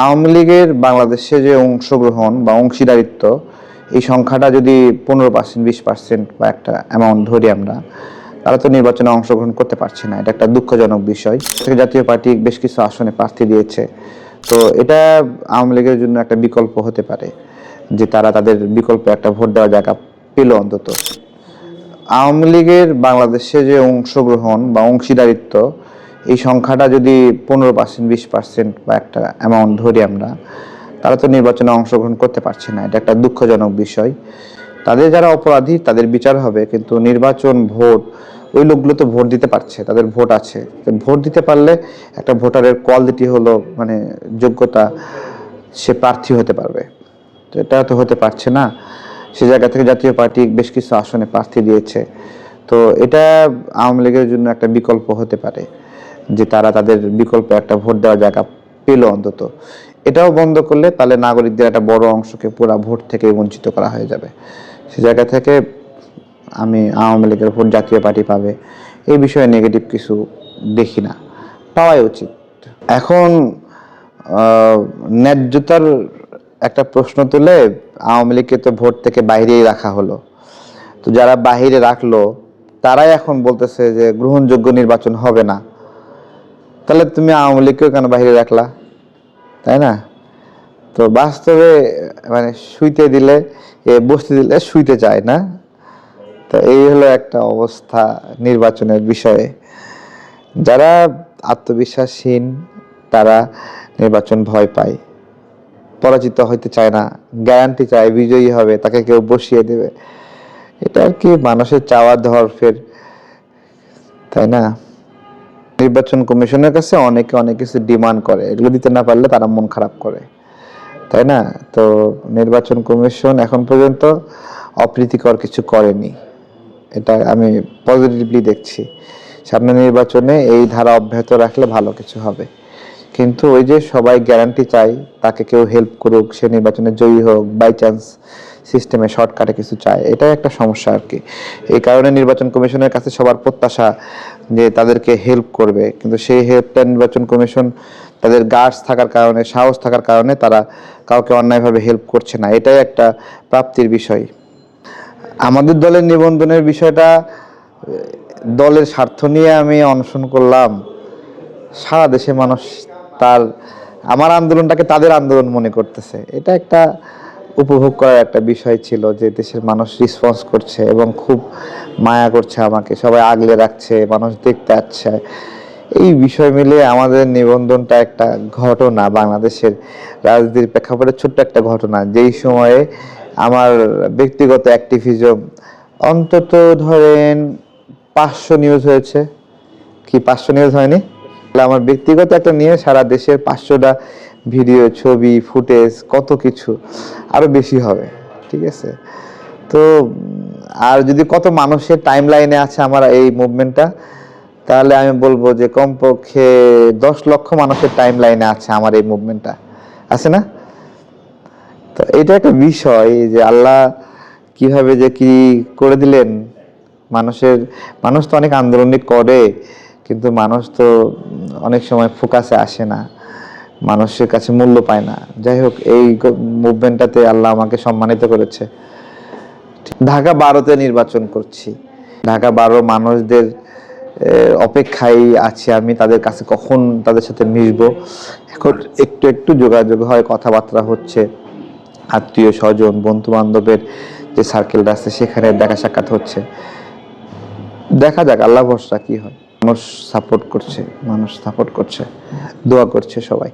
আওয়ামী লীগের বাংলাদেশে যে অংশগ্রহণ বা অংশীদারিত্ব এই সংখ্যাটা যদি 15% 20% বা একটা অ্যামাউন্ট ধরি আমরা, তারা তো নির্বাচনে অংশগ্রহণ করতে পারছে না। এটা একটা দুঃখজনক বিষয়। জাতীয় পার্টি বেশ কিছু আসনে প্রার্থী দিয়েছে, তো এটা আওয়ামী লীগের জন্য একটা বিকল্প হতে পারে যে তারা তাদের বিকল্প একটা ভোট দেওয়ার জায়গা পেল অন্তত। আওয়ামী লীগের বাংলাদেশে যে অংশগ্রহণ বা অংশীদারিত্ব এই সংখ্যাটা যদি 15% 20% বা একটা অ্যামাউন্ট ধরি আমরা, তারা তো নির্বাচনে অংশগ্রহণ করতে পারছে না। এটা একটা দুঃখজনক বিষয়। তাদের যারা অপরাধী তাদের বিচার হবে, কিন্তু নির্বাচন ভোট ওই লোকগুলো তো ভোট দিতে পারছে, তাদের ভোট আছে। ভোট দিতে পারলে একটা ভোটারের কোয়ালিটি হলো মানে যোগ্যতা, সে প্রার্থী হতে পারবে। তো এটা তো হতে পারছে না। সে জায়গা থেকে জাতীয় পার্টি বেশ কিছু আসনে প্রার্থী দিয়েছে, তো এটা আওয়ামী লীগের জন্য একটা বিকল্প হতে পারে যে তারা তাদের বিকল্প একটা ভোট দেওয়ার জায়গা পেল অন্তত। এটাও বন্ধ করলে তাহলে নাগরিকদের একটা বড় অংশকে পুরো ভোট থেকে বঞ্চিত করা হয়ে যাবে। সে জায়গা থেকে আমি আওয়ামী লীগের ভোট জাতীয় পার্টি পাবে এই বিষয়ে নেগেটিভ কিছু দেখি না, পাওয়াই উচিত। এখন ন্যায্যতার একটা প্রশ্ন তুলে আওয়ামী লীগকে তো ভোট থেকে বাইরেই রাখা হলো, তো যারা বাহিরে রাখলো তারাই এখন বলতেছে যে গ্রহণযোগ্য নির্বাচন হবে না। তাহলে তুমি আওয়ামী লীগকেও কেন বাহিরে রাখলা, তাই না? তো বাস্তবে মানে শুইতে দিলে বসতে দিলে শুইতে চায় না। তো এই হলো একটা অবস্থা নির্বাচনের বিষয়ে। যারা আত্মবিশ্বাসহীন তারা নির্বাচন ভয় পায়, পরাজিত হইতে চায় না, গ্যারান্টি চায় বিজয়ী হবে, তাকে কেউ বসিয়ে দেবে। এটা আর কি মানুষের চাওয়ার ধরফের, তাই না? নির্বাচন কমিশনের কাছে অনেকে অনেক কিছু ডিমান্ড করে, এগুলো দিতে না পারলে তারা মন খারাপ করে, তাই না? তো নির্বাচন কমিশন এখন পর্যন্ত অপ্রীতিকর কিছু করেনি, এটা আমি পজিটিভলি দেখছি। সামনে নির্বাচনে এই ধারা অব্যাহত রাখলে ভালো কিছু হবে। কিন্তু ওই যে সবাই গ্যারান্টি চাই তাকে কেউ হেল্প করুক, সে নির্বাচনে জয়ী হোক, বাই চান্স সিস্টেমে শর্টকাটে কিছু চায়, এটাই একটা সমস্যা আর কি। এই কারণে নির্বাচন কমিশনের কাছে সবার প্রত্যাশা যে তাদেরকে হেল্প করবে, কিন্তু সেই হেল্পটা নির্বাচন কমিশন তাদের গার্ডস থাকার কারণে, সাহস থাকার কারণে তারা কাউকে অন্যায়ভাবে হেল্প করছে না। এটাই একটা প্রাপ্তির বিষয়। আমাদের দলের নিবন্ধনের বিষয়টা দলের স্বার্থ নিয়ে আমি অনশন করলাম। সারা দেশে মানুষ তার আমার আন্দোলনটাকে তাদের আন্দোলন মনে করতেছে, এটা একটা উপভোগ করার একটা বিষয় ছিল যে দেশের মানুষ রেসপন্স করছে এবং খুব মায়া করছে আমাকে, সবাই আগলে রাখছে, মানুষ দেখতে আসছে। এই বিষয় মিলে আমাদের নিবন্ধনটা একটা ঘটনা, বাংলাদেশের রাজনীতির প্রেক্ষাপটে ছোট্ট একটা ঘটনা, যেই সময়ে আমার ব্যক্তিগত অ্যাক্টিভিজম অন্তত ধরেন 500 নিউজ হয়েছে। কি 500 নিউজ হয়নি? আমার ব্যক্তিগত একটা নিয়ে সারা দেশের 500টা ভিডিও, ছবি, ফুটেজ, কত কিছু, আরো বেশি হবে, ঠিক আছে? তো আর যদি কত মানুষের টাইম লাইনে আছে আমার এই মুভমেন্টটা, তাহলে আমি বলবো যে কমপক্ষে 10 লক্ষ মানুষের টাইম লাইনে আছে আমার এই মুভমেন্টটা, আছে না? তো এটা একটা বিষয় যে আল্লাহ কিভাবে যে কি করে দিলেন। মানুষ তো অনেক আন্দোলনই করে, কিন্তু মানুষ তো অনেক সময় ফোকাসে আসে না, মানুষের কাছে মূল্য পায় না। যাই হোক, এই মুভমেন্টটাতে আল্লাহ আমাকে সম্মানিত করেছে। ঢাকা 12তে নির্বাচন করছি, ঢাকা 12 মানুষদের অপেক্ষায় আছি আমি, তাদের কাছে কখন তাদের সাথে মিশবো। এখন একটু একটু যোগাযোগ হয়, কথাবার্তা হচ্ছে, আত্মীয় স্বজন বন্ধু বান্ধবের যে সার্কেলটা আছে সেখানে দেখা সাক্ষাৎ হচ্ছে। দেখা যাক, আল্লাহ ভরসা কি হয়। মানুষ সাপোর্ট করছে, দোয়া করছে সবাই।